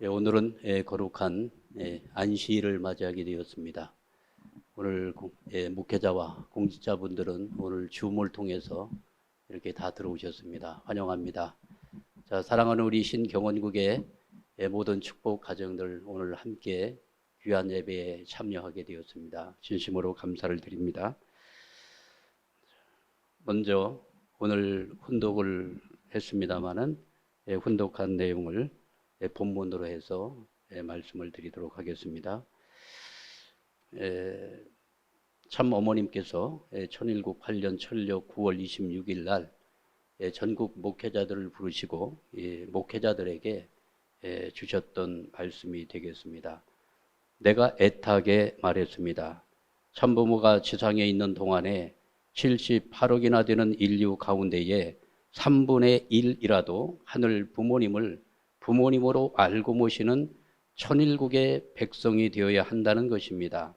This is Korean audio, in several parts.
오늘은 거룩한 안시일을 맞이하게 되었습니다. 오늘 목회자와 공직자분들은 오늘 줌을 통해서 이렇게 다 들어오셨습니다. 환영합니다. 자, 사랑하는 우리 신경원국의 모든 축복 가정들 오늘 함께 귀한 예배에 참여하게 되었습니다. 진심으로 감사를 드립니다. 먼저 오늘 훈독을 했습니다마는 훈독한 내용을 본문으로 해서 말씀을 드리도록 하겠습니다. 참 어머님께서 천일국 8년 천력 9월 26일 날 전국 목회자들을 부르시고 목회자들에게 주셨던 말씀이 되겠습니다. 내가 애타게 말했습니다. 참부모가 지상에 있는 동안에 78억이나 되는 인류 가운데에 3분의 1이라도 하늘 부모님을 부모님으로 알고 모시는 천일국의 백성이 되어야 한다는 것입니다.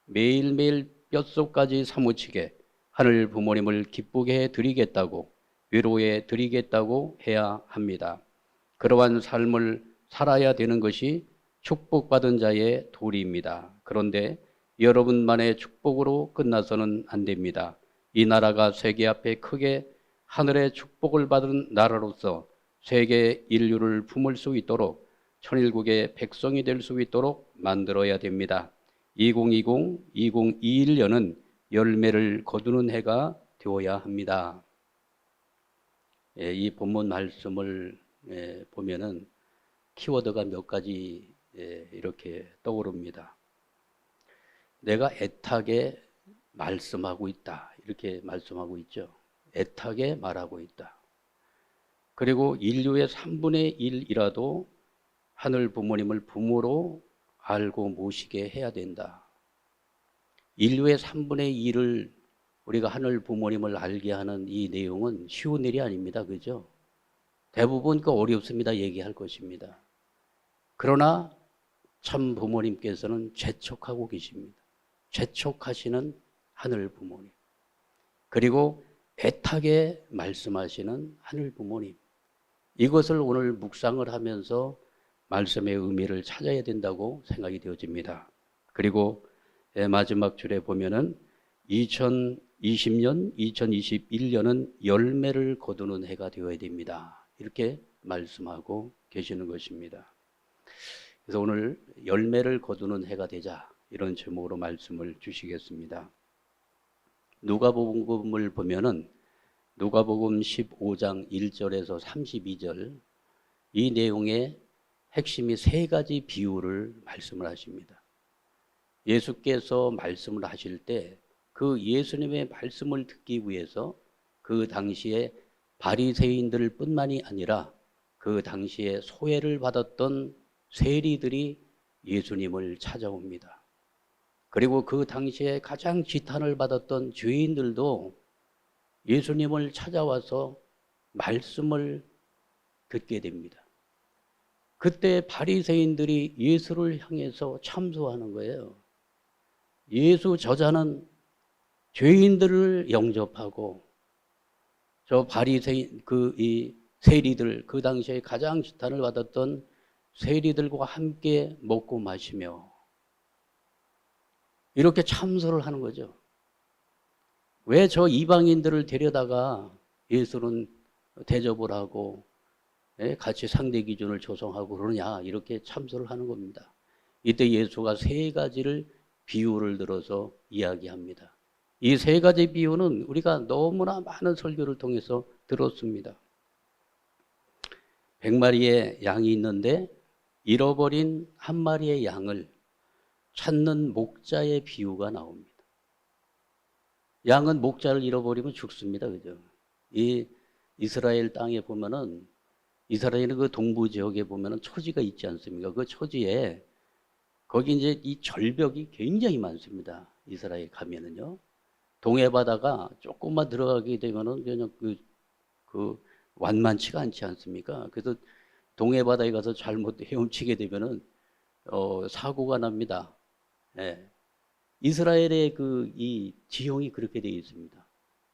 매일매일 뼛속까지 사무치게 하늘 부모님을 기쁘게 해드리겠다고 위로해 드리겠다고 해야 합니다. 그러한 삶을 살아야 되는 것이 축복받은 자의 도리입니다. 그런데 여러분만의 축복으로 끝나서는 안 됩니다. 이 나라가 세계 앞에 크게 하늘의 축복을 받은 나라로서 세계 인류를 품을 수 있도록 천일국의 백성이 될 수 있도록 만들어야 됩니다. 2020, 2021년은 열매를 거두는 해가 되어야 합니다. 이 본문 말씀을 보면은 키워드가 몇 가지 이렇게 떠오릅니다. 내가 애타게 말씀하고 있다. 이렇게 말씀하고 있죠. 애타게 말하고 있다. 그리고 인류의 3분의 1이라도 하늘 부모님을 부모로 알고 모시게 해야 된다. 인류의 3분의 1을 우리가 하늘 부모님을 알게 하는 이 내용은 쉬운 일이 아닙니다. 그죠? 대부분 어렵습니다. 얘기할 것입니다. 그러나 참 부모님께서는 재촉하고 계십니다. 재촉하시는 하늘 부모님. 그리고 애타게 말씀하시는 하늘 부모님. 이것을 오늘 묵상을 하면서 말씀의 의미를 찾아야 된다고 생각이 되어집니다. 그리고 마지막 줄에 보면은 2020년, 2021년은 열매를 거두는 해가 되어야 됩니다. 이렇게 말씀하고 계시는 것입니다. 그래서 오늘 열매를 거두는 해가 되자 이런 제목으로 말씀을 주시겠습니다. 누가복음을 보면은 누가복음 15장 1절에서 32절 이 내용의 핵심이 세 가지 비유를 말씀을 하십니다. 예수께서 말씀을 하실 때 그 예수님의 말씀을 듣기 위해서 그 당시에 바리새인들 뿐만이 아니라 그 당시에 소외를 받았던 세리들이 예수님을 찾아옵니다. 그리고 그 당시에 가장 지탄을 받았던 죄인들도 예수님을 찾아와서 말씀을 듣게 됩니다. 그때 바리새인들이 예수를 향해서 참소하는 거예요. 예수 저자는 죄인들을 영접하고 저 바리새인 이 세리들 그 당시에 가장 지탄을 받았던 세리들과 함께 먹고 마시며 이렇게 참소를 하는 거죠. 왜 저 이방인들을 데려다가 예수는 대접을 하고 같이 상대 기준을 조성하고 그러냐 이렇게 참소를 하는 겁니다. 이때 예수가 세 가지를 비유를 들어서 이야기합니다. 이 세 가지 비유는 우리가 너무나 많은 설교를 통해서 들었습니다. 100마리의 양이 있는데 잃어버린 한 마리의 양을 찾는 목자의 비유가 나옵니다. 양은 목자를 잃어버리면 죽습니다. 그죠? 이 이스라엘 땅에 보면은 이스라엘의 그 동부 지역에 보면은 초지가 있지 않습니까? 그 초지에 거기 이제 이 절벽이 굉장히 많습니다. 이스라엘 가면은요. 동해 바다가 조금만 들어가게 되면은 그냥 그 완만치가 않지 않습니까? 그래서 동해 바다에 가서 잘못 헤엄치게 되면은 사고가 납니다. 예. 이스라엘의 이 지형이 그렇게 되어 있습니다.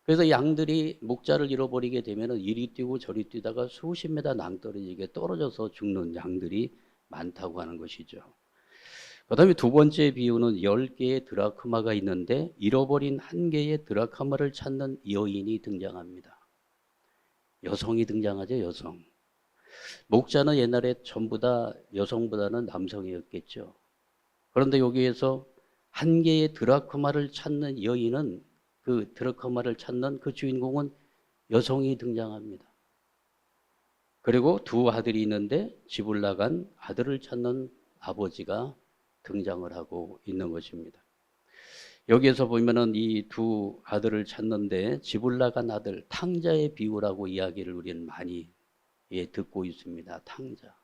그래서 양들이 목자를 잃어버리게 되면은 이리 뛰고 저리 뛰다가 수십 메다 낭떠러지게 떨어져서 죽는 양들이 많다고 하는 것이죠. 그 다음에 두 번째 비유는 10개의 드라크마가 있는데 잃어버린 1개의 드라크마를 찾는 여인이 등장합니다. 여성이 등장하죠, 여성. 목자는 옛날에 전부 다 여성보다는 남성이었겠죠. 그런데 여기에서 1개의 드라크마를 찾는 여인은, 그 드라크마를 찾는 그 주인공은 여성이 등장합니다. 그리고 두 아들이 있는데 집을 나간 아들을 찾는 아버지가 등장을 하고 있는 것입니다. 여기에서 보면은 이 두 아들을 찾는데 집을 나간 아들, 탕자의 비유라고 이야기를 우리는 많이 듣고 있습니다. 탕자.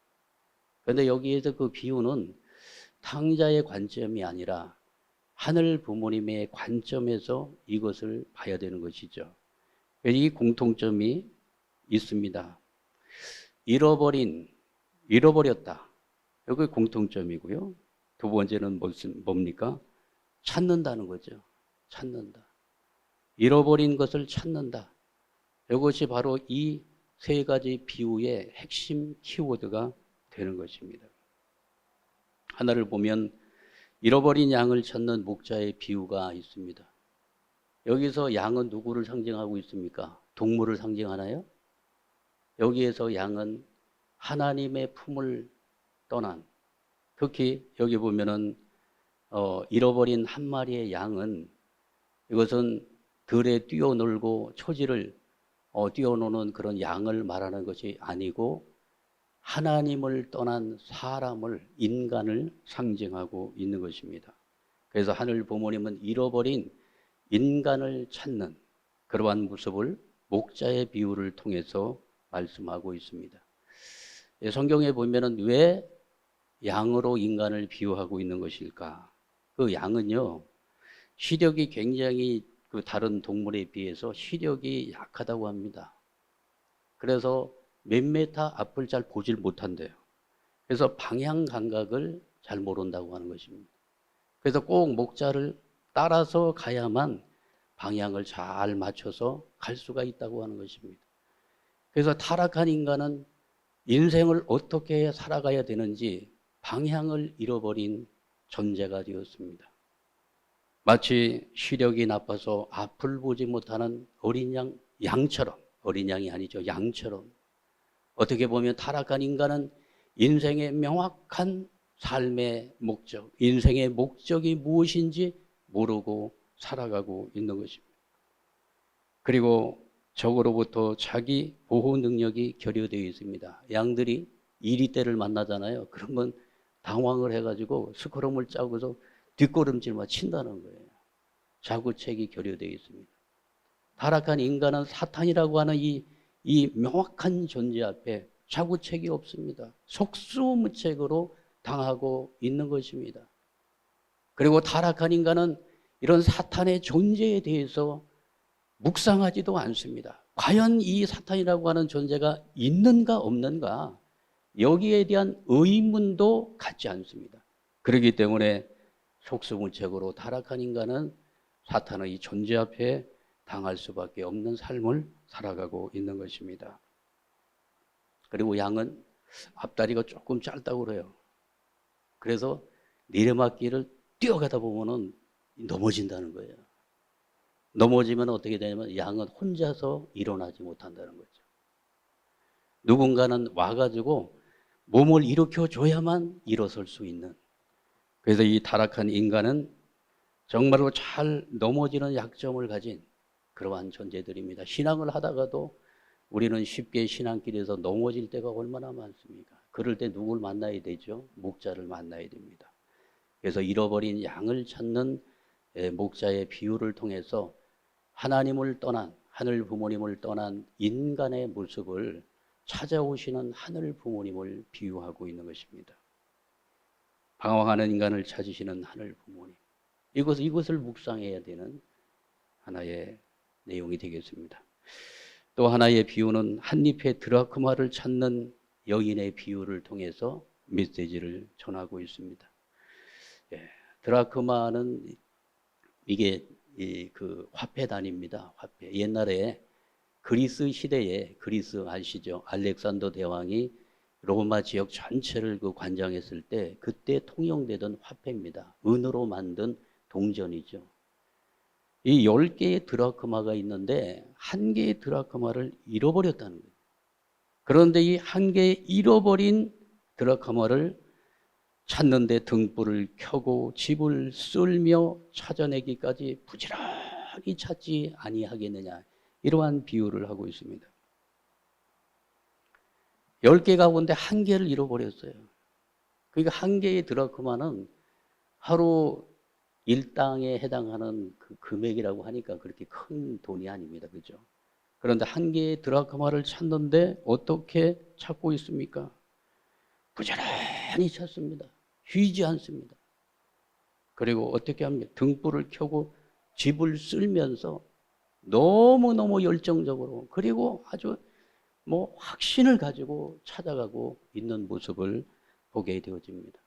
그런데 여기에서 그 비유는 탕자의 관점이 아니라 하늘 부모님의 관점에서 이것을 봐야 되는 것이죠. 이 공통점이 있습니다. 잃어버렸다. 여기 공통점이고요. 두 번째는 뭡니까? 찾는다는 거죠. 찾는다. 잃어버린 것을 찾는다. 이것이 바로 이 세 가지 비유의 핵심 키워드가 되는 것입니다. 하나를 보면 잃어버린 양을 찾는 목자의 비유가 있습니다. 여기서 양은 누구를 상징하고 있습니까? 동물을 상징하나요? 여기에서 양은 하나님의 품을 떠난, 특히 여기 보면은 잃어버린 한 마리의 양은, 이것은 들에 뛰어놀고 초지를 뛰어노는 그런 양을 말하는 것이 아니고 하나님을 떠난 사람을, 인간을 상징하고 있는 것입니다. 그래서 하늘 부모님은 잃어버린 인간을 찾는 그러한 모습을 목자의 비유를 통해서 말씀하고 있습니다. 성경에 보면은 왜 양으로 인간을 비유하고 있는 것일까? 그 양은요, 시력이 굉장히 그 다른 동물에 비해서 시력이 약하다고 합니다. 그래서 몇 미터 앞을 잘 보질 못한대요. 그래서 방향 감각을 잘 모른다고 하는 것입니다. 그래서 꼭 목자를 따라서 가야만 방향을 잘 맞춰서 갈 수가 있다고 하는 것입니다. 그래서 타락한 인간은 인생을 어떻게 살아가야 되는지 방향을 잃어버린 존재가 되었습니다. 마치 시력이 나빠서 앞을 보지 못하는 어린 양처럼, 어린 양이 아니죠, 양처럼, 어떻게 보면 타락한 인간은 인생의 명확한 삶의 목적, 인생의 목적이 무엇인지 모르고 살아가고 있는 것입니다. 그리고 적으로부터 자기 보호 능력이 결여되어 있습니다. 양들이 이리떼를 만나잖아요. 그러면 당황을 해가지고 스크럼을 짜고서 뒷걸음질만 친다는 거예요. 자구책이 결여되어 있습니다. 타락한 인간은 사탄이라고 하는 이 명확한 존재 앞에 자구책이 없습니다. 속수무책으로 당하고 있는 것입니다. 그리고 타락한 인간은 이런 사탄의 존재에 대해서 묵상하지도 않습니다. 과연 이 사탄이라고 하는 존재가 있는가 없는가, 여기에 대한 의문도 갖지 않습니다. 그렇기 때문에 속수무책으로 타락한 인간은 사탄의 이 존재 앞에 당할 수밖에 없는 삶을 살아가고 있는 것입니다. 그리고 양은 앞다리가 조금 짧다고 그래요. 그래서 내리막길을 뛰어가다 보면은 넘어진다는 거예요. 넘어지면 어떻게 되냐면 양은 혼자서 일어나지 못한다는 거죠. 누군가는 와가지고 몸을 일으켜줘야만 일어설 수 있는, 그래서 이 타락한 인간은 정말로 잘 넘어지는 약점을 가진 그러한 존재들입니다. 신앙을 하다가도 우리는 쉽게 신앙길에서 넘어질 때가 얼마나 많습니까? 그럴 때 누굴 만나야 되죠? 목자를 만나야 됩니다. 그래서 잃어버린 양을 찾는 목자의 비유를 통해서 하나님을 떠난, 하늘 부모님을 떠난 인간의 모습을 찾아오시는 하늘 부모님을 비유하고 있는 것입니다. 방황하는 인간을 찾으시는 하늘 부모님, 이것을 묵상해야 되는 하나의 내용이 되겠습니다. 또 하나의 비유는 한 잎의 드라크마를 찾는 여인의 비유를 통해서 메시지를 전하고 있습니다. 드라크마는 이게 그 화폐 단위입니다. 화폐. 옛날에 그리스 시대에, 그리스 아시죠? 알렉산더 대왕이 로마 지역 전체를 그 관장했을 때 그때 통용되던 화폐입니다. 은으로 만든 동전이죠. 이 10개의 드라크마가 있는데 한 개의 드라크마를 잃어버렸다는 거예요. 그런데 이 한 개의 잃어버린 드라크마를 찾는데 등불을 켜고 집을 쓸며 찾아내기까지 부지런히 찾지 아니하겠느냐, 이러한 비유를 하고 있습니다. 10개 가운데 한 개를 잃어버렸어요. 그러니까 한 개의 드라크마는 하루 일당에 해당하는 그 금액이라고 하니까 그렇게 큰 돈이 아닙니다. 그죠? 그런데 한 개의 드라크마를 찾는데 어떻게 찾고 있습니까? 부지런히 찾습니다. 쉬지 않습니다. 그리고 어떻게 합니까? 등불을 켜고 집을 쓸면서 너무너무 열정적으로, 그리고 아주 확신을 가지고 찾아가고 있는 모습을 보게 되어집니다.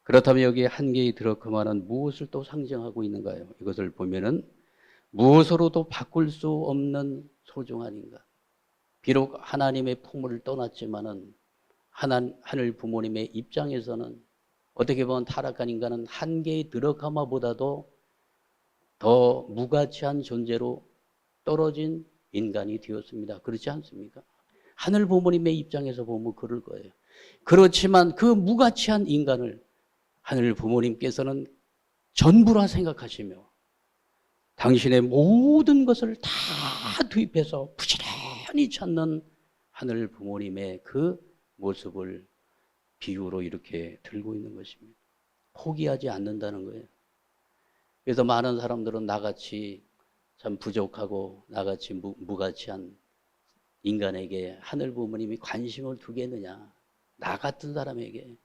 그렇다면 여기 한 개의 드라크마는 무엇을 또 상징하고 있는가요? 이것을 보면은 무엇으로도 바꿀 수 없는 소중한 인간. 비록 하나님의 품을 떠났지만은 하늘 부모님의 입장에서는 어떻게 보면 타락한 인간은 한 개의 드라크마보다도 더 무가치한 존재로 떨어진 인간이 되었습니다. 그렇지 않습니까? 하늘 부모님의 입장에서 보면 그럴 거예요. 그렇지만 그 무가치한 인간을 하늘 부모님께서는 전부라 생각하시며 당신의 모든 것을 다 투입해서 부지런히 찾는 하늘 부모님의 그 모습을 비유로 이렇게 들고 있는 것입니다. 포기하지 않는다는 거예요. 그래서 많은 사람들은 나같이 참 부족하고 나같이 무가치한 인간에게 하늘 부모님이 관심을 두겠느냐. 나 같은 사람에게.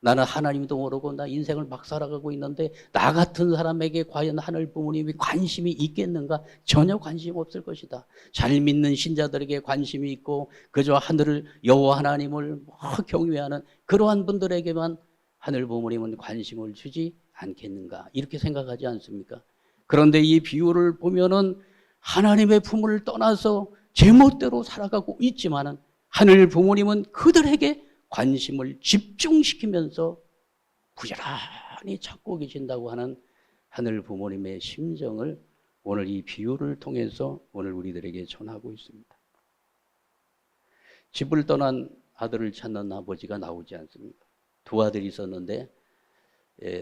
나는 하나님도 모르고 나 인생을 막 살아가고 있는데 나 같은 사람에게 과연 하늘 부모님이 관심이 있겠는가? 전혀 관심 없을 것이다. 잘 믿는 신자들에게 관심이 있고 그저 하늘을 여호와 하나님을 경외하는 그러한 분들에게만 하늘 부모님은 관심을 주지 않겠는가? 이렇게 생각하지 않습니까? 그런데 이 비유를 보면은 하나님의 품을 떠나서 제멋대로 살아가고 있지만은 하늘 부모님은 그들에게 관심을 집중시키면서 부지런히 찾고 계신다고 하는 하늘 부모님의 심정을 오늘 이 비유를 통해서 오늘 우리들에게 전하고 있습니다. 집을 떠난 아들을 찾는 아버지가 나오지 않습니까? 두 아들이 있었는데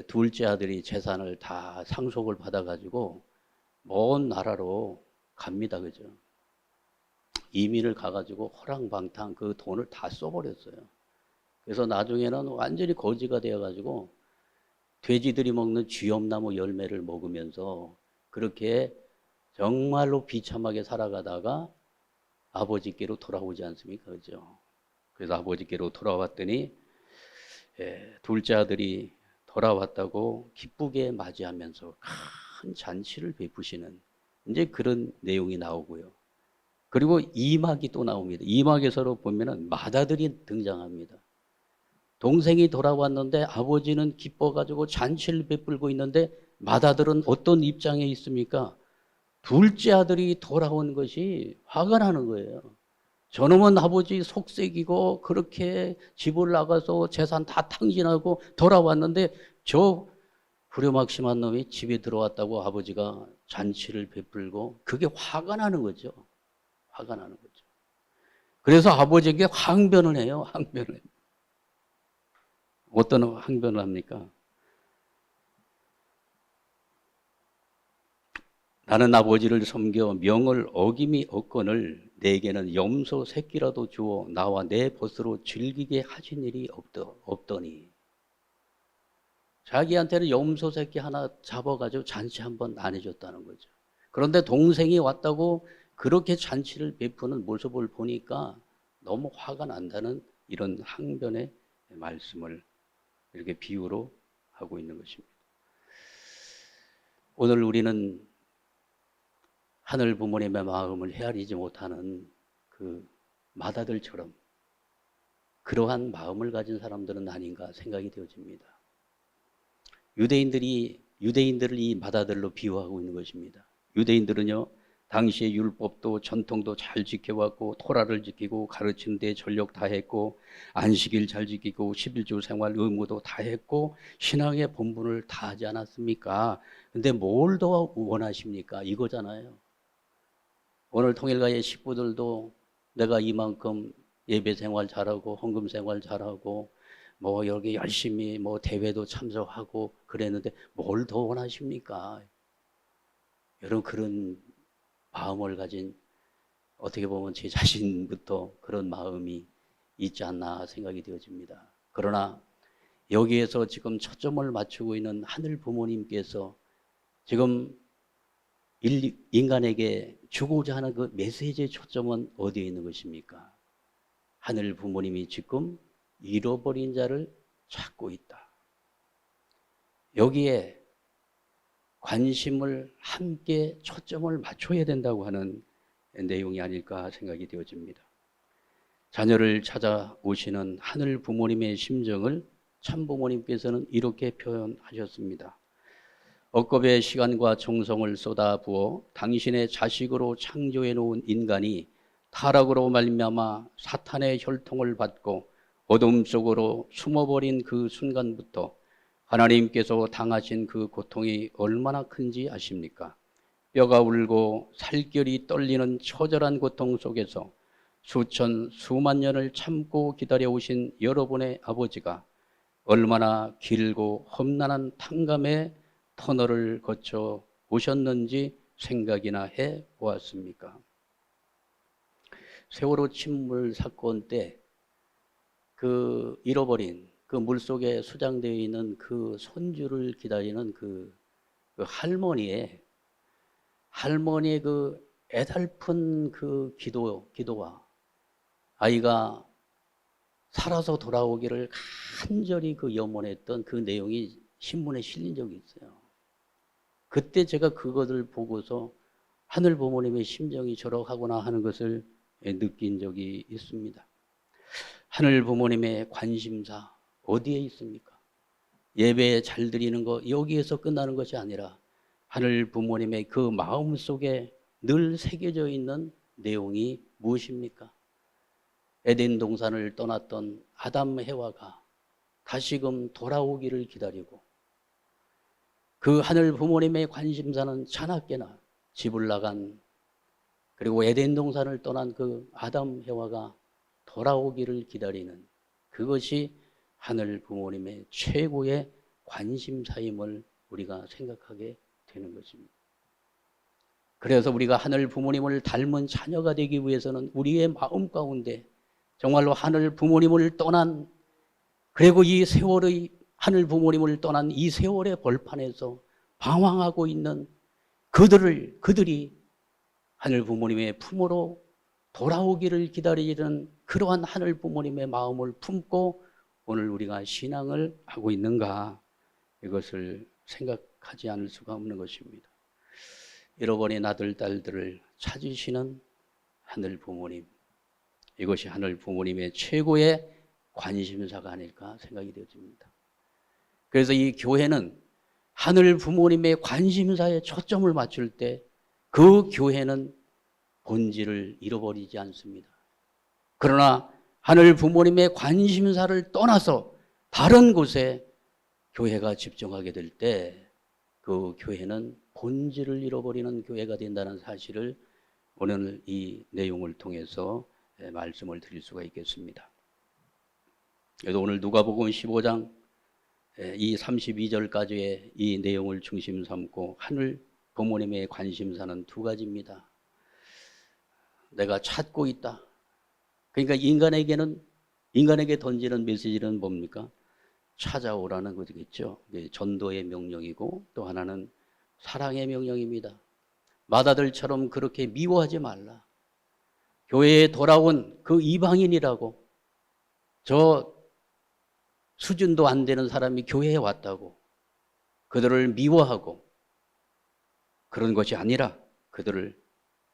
둘째 아들이 재산을 다 상속을 받아가지고 먼 나라로 갑니다. 그죠? 이민을 가가지고 호랑방탕 그 돈을 다 써버렸어요. 그래서 나중에는 완전히 거지가 되어가지고 돼지들이 먹는 쥐엄나무 열매를 먹으면서 그렇게 정말로 비참하게 살아가다가 아버지께로 돌아오지 않습니까? 그죠? 그래서 아버지께로 돌아왔더니 둘째 아들이 돌아왔다고 기쁘게 맞이하면서 큰 잔치를 베푸시는 이제 그런 내용이 나오고요. 그리고 이막이 또 나옵니다. 이막에서 보면은 맏아들이 등장합니다. 동생이 돌아왔는데 아버지는 기뻐가지고 잔치를 베풀고 있는데 맏아들은 어떤 입장에 있습니까? 둘째 아들이 돌아온 것이 화가 나는 거예요. 저놈은 아버지 속색이고 그렇게 집을 나가서 재산 다 탕진하고 돌아왔는데 저 후려막심한 놈이 집에 들어왔다고 아버지가 잔치를 베풀고 그게 화가 나는 거죠. 화가 나는 거죠. 그래서 아버지에게 항변을 해요. 항변을 해요. 어떤 항변을 합니까? 나는 아버지를 섬겨 명을 어김이 없거늘 내게는 염소 새끼라도 주어 나와 내 벗으로 즐기게 하신 일이 없더니. 자기한테는 염소 새끼 하나 잡아가지고 잔치 한번 안 해줬다는 거죠. 그런데 동생이 왔다고 그렇게 잔치를 베푸는 모습을 보니까 너무 화가 난다는 이런 항변의 말씀을 이렇게 비유로 하고 있는 것입니다. 오늘 우리는 하늘 부모님의 마음을 헤아리지 못하는 그 맏아들처럼 그러한 마음을 가진 사람들은 아닌가 생각이 되어집니다. 유대인들을 이 맏아들로 비유하고 있는 것입니다. 유대인들은요, 당시의 율법도 전통도 잘 지켜왔고 토라를 지키고 가르치는 데 전력 다했고 안식일 잘 지키고 11조 생활 의무도 다했고 신앙의 본분을 다하지 않았습니까? 근데 뭘 더 원하십니까? 이거잖아요. 오늘 통일가의 식구들도 내가 이만큼 예배 생활 잘하고 헌금 생활 잘하고 뭐 여기 열심히 뭐 대회도 참석하고 그랬는데 뭘 더 원하십니까? 여러분 그런 마음을 가진 어떻게 보면 제 자신부터 그런 마음이 있지 않나 생각이 되어집니다. 그러나 여기에서 지금 초점을 맞추고 있는 하늘 부모님께서 지금 인간에게 주고자 하는 그 메시지의 초점은 어디에 있는 것입니까? 하늘 부모님이 지금 잃어버린 자를 찾고 있다. 여기에 관심을 함께 초점을 맞춰야 된다고 하는 내용이 아닐까 생각이 되어집니다. 자녀를 찾아오시는 하늘 부모님의 심정을 참부모님께서는 이렇게 표현하셨습니다. 억겁의 시간과 정성을 쏟아부어 당신의 자식으로 창조해 놓은 인간이 타락으로 말미암아 사탄의 혈통을 받고 어둠 속으로 숨어버린 그 순간부터 하나님께서 당하신 그 고통이 얼마나 큰지 아십니까? 뼈가 울고 살결이 떨리는 처절한 고통 속에서 수천 수만 년을 참고 기다려오신 여러분의 아버지가 얼마나 길고 험난한 탕감의 터널을 거쳐 오셨는지 생각이나 해 보았습니까? 세월호 침몰 사건 때 그 잃어버린 그 물속에 수장되어 있는 그 손주를 기다리는 그 할머니의 그 애달픈 그 기도와 아이가 살아서 돌아오기를 간절히 그 염원했던 그 내용이 신문에 실린 적이 있어요. 그때 제가 그것을 보고서 하늘 부모님의 심정이 저러하구나 하는 것을 느낀 적이 있습니다. 하늘 부모님의 관심사 어디에 있습니까? 예배 잘 드리는 거 여기에서 끝나는 것이 아니라 하늘 부모님의 그 마음 속에 늘 새겨져 있는 내용이 무엇입니까? 에덴 동산을 떠났던 아담 해와가 다시금 돌아오기를 기다리고 그 하늘 부모님의 관심사는 자나깨나 집을 나간 그리고 에덴 동산을 떠난 그 아담 해와가 돌아오기를 기다리는 그것이 하늘 부모님의 최고의 관심사임을 우리가 생각하게 되는 것입니다. 그래서 우리가 하늘 부모님을 닮은 자녀가 되기 위해서는 우리의 마음 가운데 정말로 하늘 부모님을 떠난 그리고 이 세월의 하늘 부모님을 떠난 이 세월의 벌판에서 방황하고 있는 그들이 하늘 부모님의 품으로 돌아오기를 기다리는 그러한 하늘 부모님의 마음을 품고 오늘 우리가 신앙을 하고 있는가 이것을 생각하지 않을 수가 없는 것입니다. 잃어버린 아들, 딸들을 찾으시는 하늘 부모님 이것이 하늘 부모님의 최고의 관심사가 아닐까 생각이 되어집니다. 그래서 이 교회는 하늘 부모님의 관심사에 초점을 맞출 때 그 교회는 본질을 잃어버리지 않습니다. 그러나 하늘 부모님의 관심사를 떠나서 다른 곳에 교회가 집중하게 될 때 그 교회는 본질을 잃어버리는 교회가 된다는 사실을 오늘 이 내용을 통해서 말씀을 드릴 수가 있겠습니다. 그래서 오늘 누가복음 15장 이 32절까지의 이 내용을 중심 삼고 하늘 부모님의 관심사는 두 가지입니다. 내가 찾고 있다. 그러니까 인간에게 던지는 메시지는 뭡니까? 찾아오라는 거겠죠. 전도의 명령이고 또 하나는 사랑의 명령입니다. 마다들처럼 그렇게 미워하지 말라. 교회에 돌아온 그 이방인이라고 저 수준도 안 되는 사람이 교회에 왔다고 그들을 미워하고 그런 것이 아니라 그들을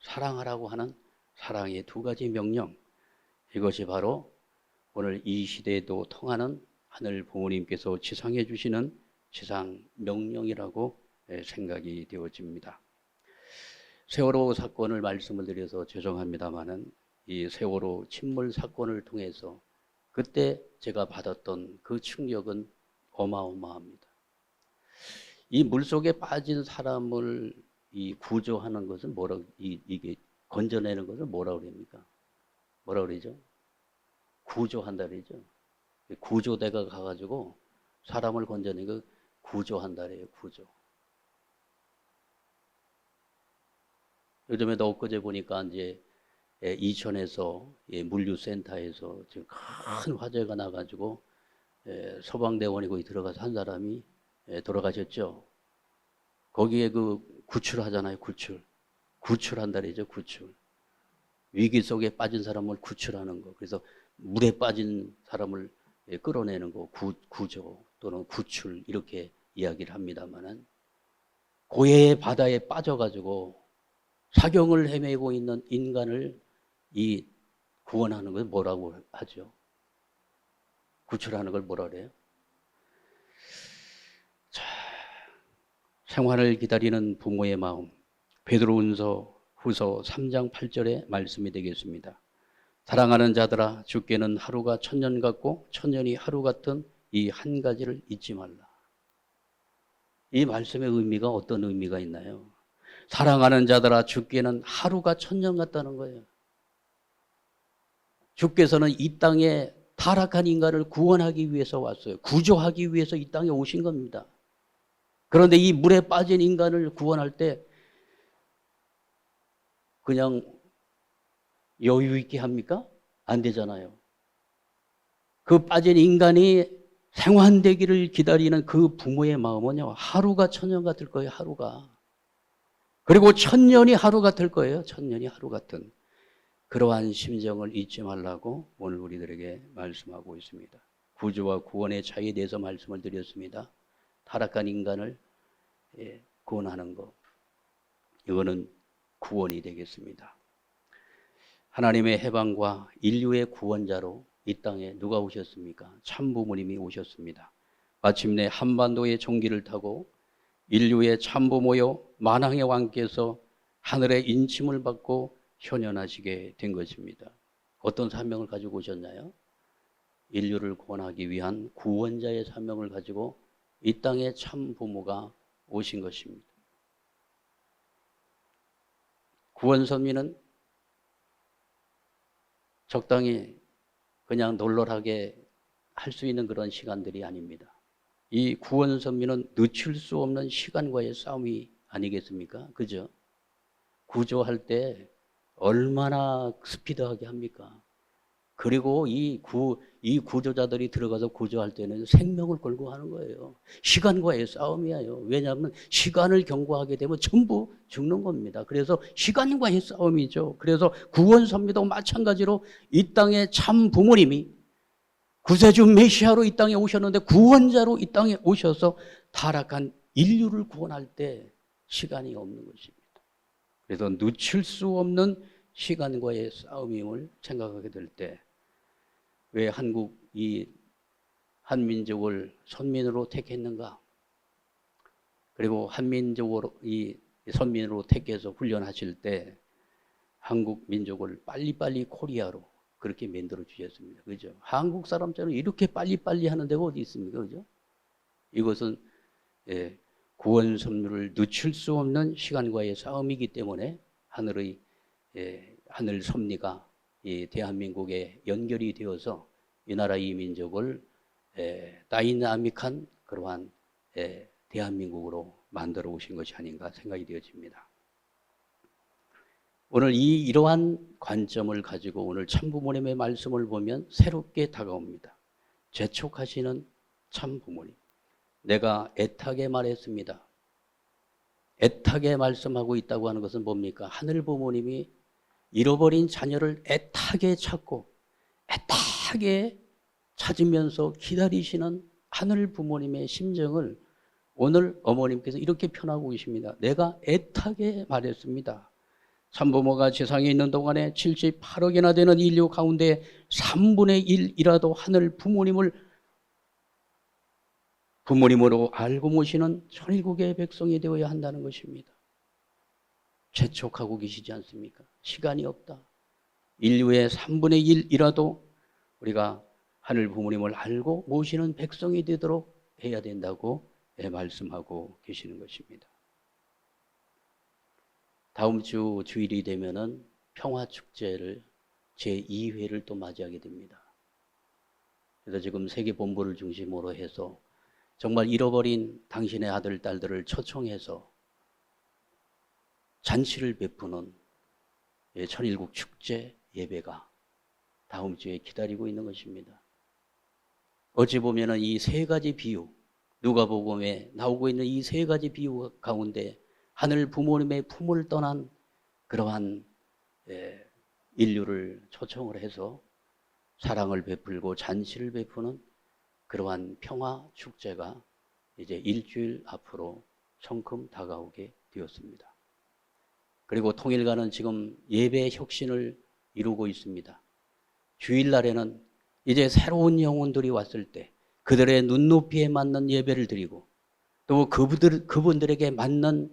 사랑하라고 하는 사랑의 두 가지 명령 이것이 바로 오늘 이 시대에도 통하는 하늘 부모님께서 지상해 주시는 지상 명령이라고 생각이 되어집니다. 세월호 사건을 말씀을 드려서 죄송합니다마는 이 세월호 침몰 사건을 통해서 그때 제가 받았던 그 충격은 어마어마합니다. 이 물속에 빠진 사람을 이 구조하는 것은 이게 건져내는 것을 뭐라 그럽니까? 뭐라 그러죠? 구조한다 그러죠. 구조대가 가가지고 사람을 건져내는 거 구조한다 그래요. 구조. 요즘에도 엊그제 보니까 이제 이천에서 물류센터에서 지금 큰 화재가 나가지고 소방대원이 거기 들어가서 한 사람이 돌아가셨죠. 거기에 그 구출하잖아요. 구출한다 그러죠. 구출. 위기 속에 빠진 사람을 구출하는 거. 그래서 물에 빠진 사람을 끌어내는 거. 구조 또는 구출 이렇게 이야기를 합니다만은 고해의 바다에 빠져가지고 사경을 헤매고 있는 인간을 이 구원하는 걸 뭐라고 하죠? 구출하는 걸 뭐라 그래요? 자, 생還을 기다리는 부모의 마음. 베드로후서 3장 8절의 말씀이 되겠습니다. 사랑하는 자들아, 주께는 하루가 천년 같고 천년이 하루 같은 이 한 가지를 잊지 말라. 이 말씀의 의미가 어떤 의미가 있나요? 사랑하는 자들아, 주께는 하루가 천년 같다는 거예요. 주께서는 이 땅에 타락한 인간을 구원하기 위해서 왔어요. 구조하기 위해서 이 땅에 오신 겁니다. 그런데 이 물에 빠진 인간을 구원할 때 그냥 여유 있게 합니까? 안 되잖아요. 그 빠진 인간이 생還되기를 기다리는 그 부모의 마음은요, 하루가 천년 같을 거예요. 하루가. 그리고 천년이 하루 같을 거예요. 천년이 하루 같은. 그러한 심정을 잊지 말라고 오늘 우리들에게 말씀하고 있습니다. 구조와 구원의 차이에 대해서 말씀을 드렸습니다. 타락한 인간을 구원하는 것, 이거는 구원이 되겠습니다. 하나님의 해방과 인류의 구원자로 이 땅에 누가 오셨습니까? 참부모님이 오셨습니다. 마침내 한반도의 종기를 타고 인류의 참부모여 만왕의 왕께서 하늘의 인침을 받고 현현하시게 된 것입니다. 어떤 사명을 가지고 오셨나요? 인류를 구원하기 위한 구원자의 사명을 가지고 이 땅의 참부모가 오신 것입니다. 구원선미는 적당히 그냥 놀러하게 할 수 있는 그런 시간들이 아닙니다. 이 구원선미는 늦출 수 없는 시간과의 싸움이 아니겠습니까? 그죠? 구조할 때 얼마나 스피드하게 합니까? 그리고 이 구조자들이 들어가서 구조할 때는 생명을 걸고 하는 거예요. 시간과의 싸움이에요. 왜냐하면 시간을 경고하게 되면 전부 죽는 겁니다. 그래서 시간과의 싸움이죠. 그래서 구원선미도 마찬가지로 이 땅에 참 부모님이 구세주 메시아로 이 땅에 오셨는데 구원자로 이 땅에 오셔서 타락한 인류를 구원할 때 시간이 없는 것입니다. 그래서 늦출 수 없는 시간과의 싸움임을 생각하게 될 때 왜 한국이 한민족을 선민으로 택했는가? 그리고 한민족으로 이 선민으로 택해서 훈련하실 때 한국 민족을 빨리빨리 코리아로 그렇게 만들어 주셨습니다. 그죠? 한국 사람처럼 이렇게 빨리빨리 하는 데가 어디 있습니까? 그죠? 이것은 구원 선물을 늦출 수 없는 시간과의 싸움이기 때문에 하늘 섭리가 이 대한민국에 연결이 되어서 이 나라 이 민족을 다이나믹한 그러한 대한민국으로 만들어 오신 것이 아닌가 생각이 되어집니다. 오늘 이러한 관점을 가지고 오늘 참부모님의 말씀을 보면 새롭게 다가옵니다. 재촉하시는 참부모님. 내가 애타게 말했습니다. 애타게 말씀하고 있다고 하는 것은 뭡니까? 하늘 부모님이 잃어버린 자녀를 애타게 찾고 애타게 찾으면서 기다리시는 하늘 부모님의 심정을 오늘 어머님께서 이렇게 표현하고 계십니다. 내가 애타게 말했습니다. 참부모가 세상에 있는 동안에 78억이나 되는 인류 가운데 3분의 1이라도 하늘 부모님으로 알고 모시는 천일국의 백성이 되어야 한다는 것입니다. 재촉하고 계시지 않습니까? 시간이 없다. 인류의 3분의 1이라도 우리가 하늘 부모님을 알고 모시는 백성이 되도록 해야 된다고 말씀하고 계시는 것입니다. 다음 주 주일이 되면은 평화축제를 제2회를 또 맞이하게 됩니다. 그래서 지금 세계본부를 중심으로 해서 정말 잃어버린 당신의 아들, 딸들을 초청해서 잔치를 베푸는 천일국 축제 예배가 다음 주에 기다리고 있는 것입니다. 어찌 보면 이 세 가지 비유, 누가복음에 나오고 있는 이 세 가지 비유 가운데 하늘 부모님의 품을 떠난 그러한 인류를 초청을 해서 사랑을 베풀고 잔치를 베푸는 그러한 평화 축제가 이제 일주일 앞으로 성큼 다가오게 되었습니다. 그리고 통일가는 지금 예배 혁신을 이루고 있습니다. 주일날에는 이제 새로운 영혼들이 왔을 때 그들의 눈높이에 맞는 예배를 드리고 또 그분들에게 맞는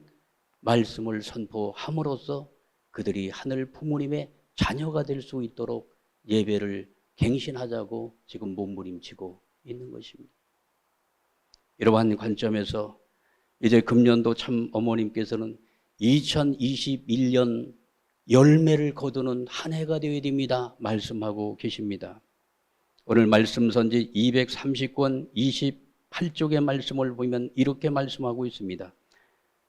말씀을 선포함으로써 그들이 하늘 부모님의 자녀가 될 수 있도록 예배를 갱신하자고 지금 몸부림치고 있는 것입니다. 이러한 관점에서 이제 금년도 참 어머님께서는 2021년 열매를 거두는 한 해가 되어야 됩니다 말씀하고 계십니다. 오늘 말씀 선지 230권 28쪽의 말씀을 보면 이렇게 말씀하고 있습니다.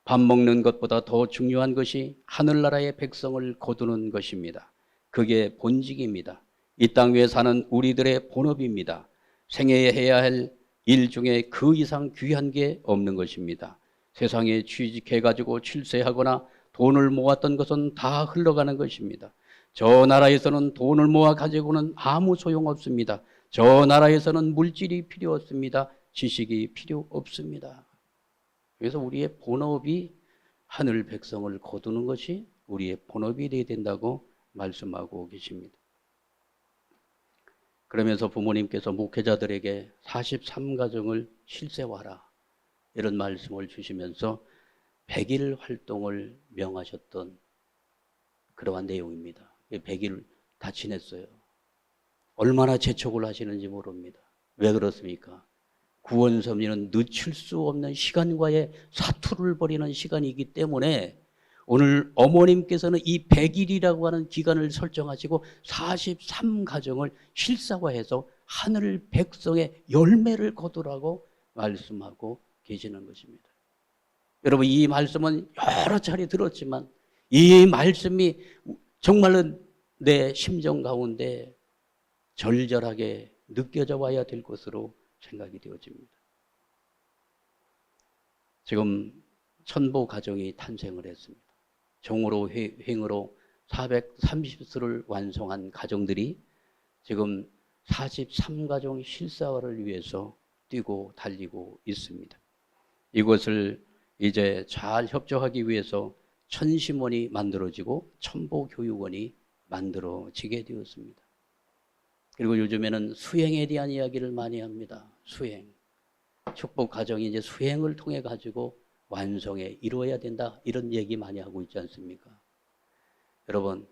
밥 먹는 것보다 더 중요한 것이 하늘나라의 백성을 거두는 것입니다. 그게 본직입니다. 이 땅 위에 사는 우리들의 본업입니다. 생애에 해야 할 일 중에 그 이상 귀한 게 없는 것입니다. 세상에 취직해가지고 출세하거나 돈을 모았던 것은 다 흘러가는 것입니다. 저 나라에서는 돈을 모아 가지고는 아무 소용없습니다. 저 나라에서는 물질이 필요 없습니다. 지식이 필요 없습니다. 그래서 우리의 본업이 하늘 백성을 거두는 것이 우리의 본업이 되어야 된다고 말씀하고 계십니다. 그러면서 부모님께서 목회자들에게 43가정을 실세화하라 이런 말씀을 주시면서 100일 활동을 명하셨던 그러한 내용입니다. 100일 다 지냈어요. 얼마나 재촉을 하시는지 모릅니다. 왜 그렇습니까? 구원섭리는 늦출 수 없는 시간과의 사투를 벌이는 시간이기 때문에 오늘 어머님께서는 이 100일이라고 하는 기간을 설정하시고 43가정을 실사화해서 하늘 백성의 열매를 거두라고 말씀하고 계시는 것입니다. 여러분 이 말씀은 여러 차례 들었지만 이 말씀이 정말로 내 심정 가운데 절절하게 느껴져 와야 될 것으로 생각이 되어집니다. 지금 천보 가정이 탄생을 했습니다. 종으로 횡으로 430수를 완성한 가정들이 지금 43가정 실사화를 위해서 뛰고 달리고 있습니다. 이것을 이제 잘 협조하기 위해서 천심원이 만들어지고 천보교육원이 만들어지게 되었습니다. 그리고 요즘에는 수행에 대한 이야기를 많이 합니다. 수행. 축복 가정이 이제 수행을 통해 가지고 완성에 이루어야 된다. 이런 얘기 많이 하고 있지 않습니까? 여러분,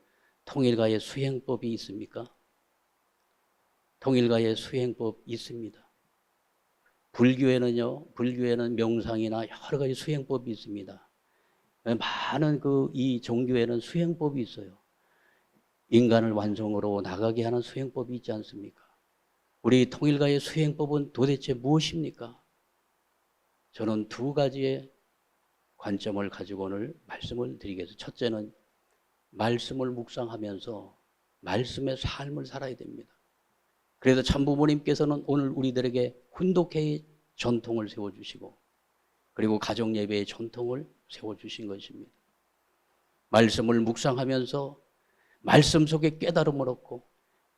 통일가의 수행법이 있습니까? 통일가의 수행법 있습니다. 불교에는 명상이나 여러 가지 수행법이 있습니다. 많은 이 종교에는 수행법이 있어요. 인간을 완성으로 나가게 하는 수행법이 있지 않습니까? 우리 통일가의 수행법은 도대체 무엇입니까? 저는 두 가지의 관점을 가지고 오늘 말씀을 드리겠습니다. 첫째는 말씀을 묵상하면서 말씀의 삶을 살아야 됩니다. 그래서 참부모님께서는 오늘 우리들에게 훈독회의 전통을 세워주시고 그리고 가정예배의 전통을 세워주신 것입니다. 말씀을 묵상하면서 말씀 속에 깨달음을 얻고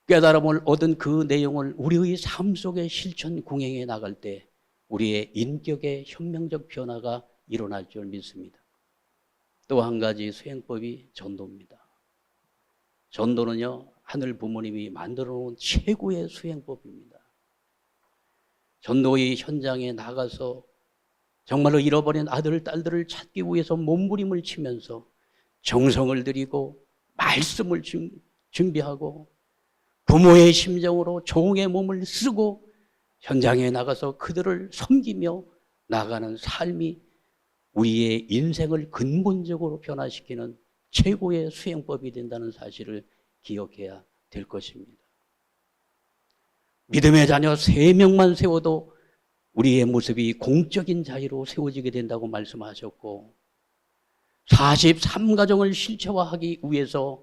깨달음을 얻은 그 내용을 우리의 삶 속에 실천 공행해 나갈 때 우리의 인격의 혁명적 변화가 일어날 줄 믿습니다. 또 한 가지 수행법이 전도입니다. 전도는요, 하늘 부모님이 만들어 놓은 최고의 수행법입니다. 전도의 현장에 나가서 정말로 잃어버린 아들, 딸들을 찾기 위해서 몸부림을 치면서 정성을 들이고 말씀을 준비하고 부모의 심정으로 종의 몸을 쓰고 현장에 나가서 그들을 섬기며 나가는 삶이 우리의 인생을 근본적으로 변화시키는 최고의 수행법이 된다는 사실을 기억해야 될 것입니다. 믿음의 자녀 3명만 세워도 우리의 모습이 공적인 자유로 세워지게 된다고 말씀하셨고 43가정을 실체화하기 위해서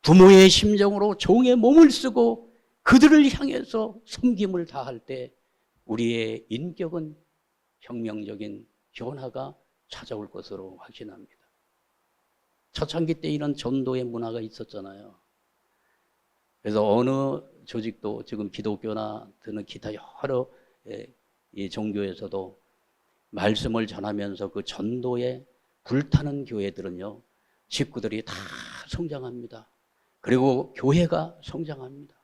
부모의 심정으로 종의 몸을 쓰고 그들을 향해서 섬김을 다할 때 우리의 인격은 혁명적인 변화가 찾아올 것으로 확신합니다. 초창기 때 이런 전도의 문화가 있었잖아요. 그래서 어느 조직도 지금 기독교나 드는 기타 여러 이 종교에서도 말씀을 전하면서 그 전도에 불타는 교회들은요, 식구들이 다 성장합니다. 그리고 교회가 성장합니다.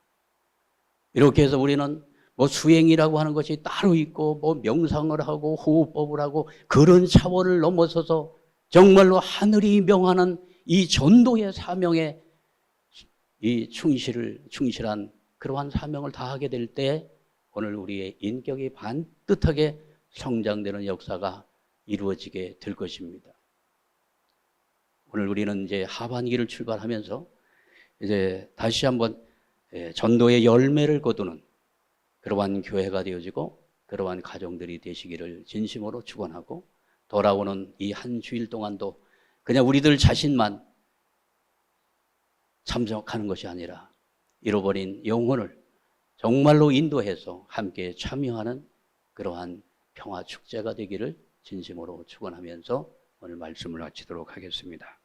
이렇게 해서 우리는 뭐 수행이라고 하는 것이 따로 있고 뭐 명상을 하고 호흡법을 하고 그런 차원을 넘어서서 정말로 하늘이 명하는 이 전도의 사명에 이 충실한 그러한 사명을 다하게 될 때 오늘 우리의 인격이 반듯하게 성장되는 역사가 이루어지게 될 것입니다. 오늘 우리는 이제 하반기를 출발하면서 이제 다시 한번 전도의 열매를 거두는 그러한 교회가 되어지고 그러한 가정들이 되시기를 진심으로 축원하고 돌아오는 이 한 주일 동안도 그냥 우리들 자신만 참석하는 것이 아니라 잃어버린 영혼을 정말로 인도해서 함께 참여하는 그러한 평화 축제가 되기를 진심으로 축원하면서 오늘 말씀을 마치도록 하겠습니다.